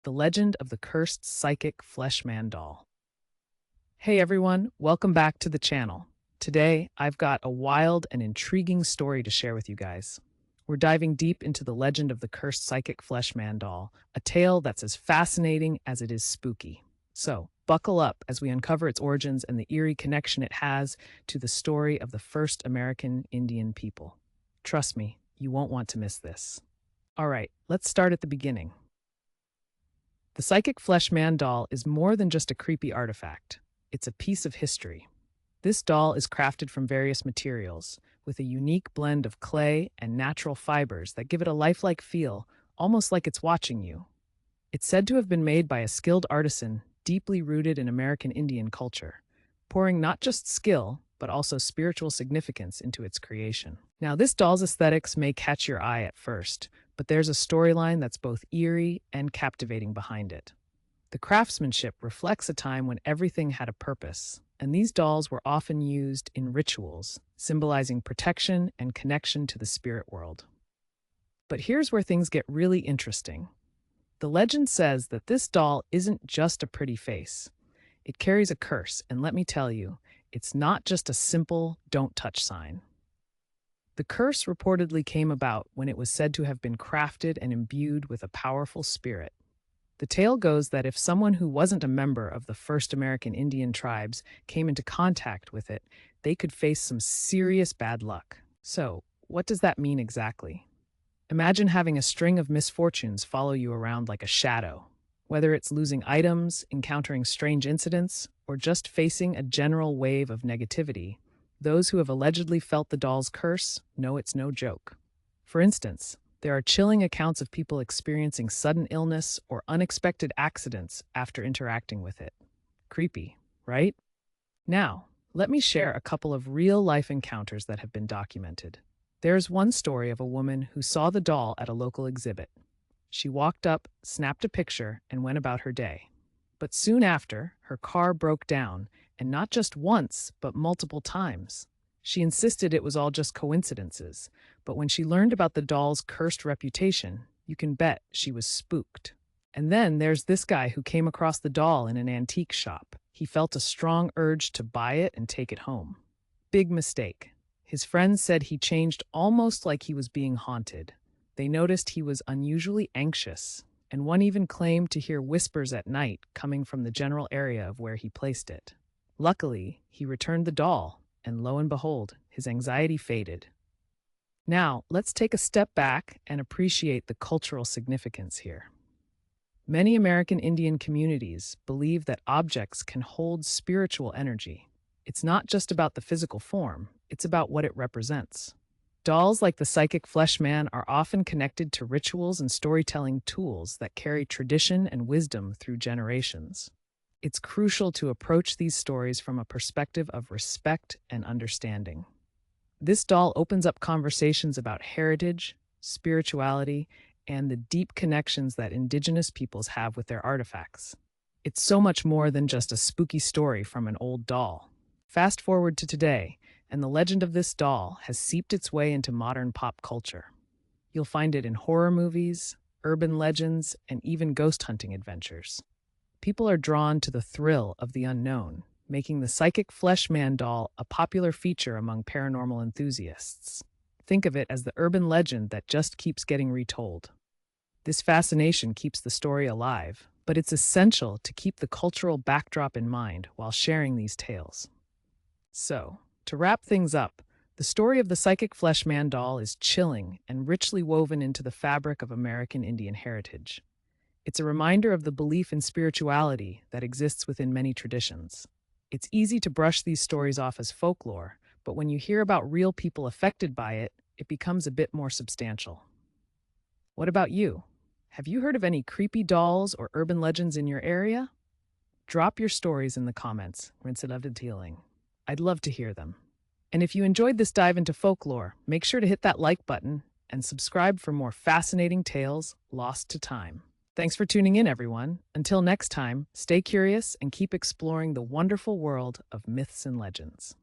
The Legend of the Cursed Psychic Fleshman Doll. Hey everyone, welcome back to the channel. Today, I've got a wild and intriguing story to share with you guys. We're diving deep into the legend of the cursed psychic Fleshman Doll, a tale that's as fascinating as it is spooky. So, buckle up as we uncover its origins and the eerie connection it has to the story of the first American Indian people. Trust me, you won't want to miss this. All right, let's start at the beginning. The Psychic Fleshman doll is more than just a creepy artifact. It's a piece of history. This doll is crafted from various materials, with a unique blend of clay and natural fibers that give it a lifelike feel, almost like it's watching you. It's said to have been made by a skilled artisan deeply rooted in American Indian culture, pouring not just skill, but also spiritual significance into its creation. Now, this doll's aesthetics may catch your eye at first, but there's a storyline that's both eerie and captivating behind it. The craftsmanship reflects a time when everything had a purpose, and these dolls were often used in rituals, symbolizing protection and connection to the spirit world. But here's where things get really interesting. The legend says that this doll isn't just a pretty face. It carries a curse, and let me tell you, it's not just a simple don't touch sign. The curse reportedly came about when it was said to have been crafted and imbued with a powerful spirit. The tale goes that if someone who wasn't a member of the first American Indian tribes came into contact with it, they could face some serious bad luck. So, what does that mean exactly? Imagine having a string of misfortunes follow you around like a shadow. Whether it's losing items, encountering strange incidents, or just facing a general wave of negativity, those who have allegedly felt the doll's curse know it's no joke. For instance, there are chilling accounts of people experiencing sudden illness or unexpected accidents after interacting with it. Creepy, right? Now, let me share a couple of real-life encounters that have been documented. There's one story of a woman who saw the doll at a local exhibit. She walked up, snapped a picture, and went about her day. But soon after, her car broke down, and not just once, but multiple times. She insisted it was all just coincidences, but when she learned about the doll's cursed reputation, you can bet she was spooked. And then there's this guy who came across the doll in an antique shop. He felt a strong urge to buy it and take it home. Big mistake. His friends said he changed almost like he was being haunted. They noticed he was unusually anxious, and one even claimed to hear whispers at night coming from the general area of where he placed it. Luckily, he returned the doll, and lo and behold, his anxiety faded. Now, let's take a step back and appreciate the cultural significance here. Many American Indian communities believe that objects can hold spiritual energy. It's not just about the physical form, it's about what it represents. Dolls like the Psychic Fleshman are often connected to rituals and storytelling tools that carry tradition and wisdom through generations. It's crucial to approach these stories from a perspective of respect and understanding. This doll opens up conversations about heritage, spirituality, and the deep connections that indigenous peoples have with their artifacts. It's so much more than just a spooky story from an old doll. Fast forward to today, and the legend of this doll has seeped its way into modern pop culture. You'll find it in horror movies, urban legends, and even ghost hunting adventures. People are drawn to the thrill of the unknown, making the Psychic Fleshman doll a popular feature among paranormal enthusiasts. Think of it as the urban legend that just keeps getting retold. This fascination keeps the story alive, but it's essential to keep the cultural backdrop in mind while sharing these tales. So, to wrap things up, the story of the Psychic Fleshman doll is chilling and richly woven into the fabric of American Indian heritage. It's a reminder of the belief in spirituality that exists within many traditions. It's easy to brush these stories off as folklore, but when you hear about real people affected by it, it becomes a bit more substantial. What about you? Have you heard of any creepy dolls or urban legends in your area? Drop your stories in the comments. I'd love to hear them. And if you enjoyed this dive into folklore, make sure to hit that like button and subscribe for more fascinating tales lost to time. Thanks for tuning in, everyone. Until next time, stay curious and keep exploring the wonderful world of myths and legends.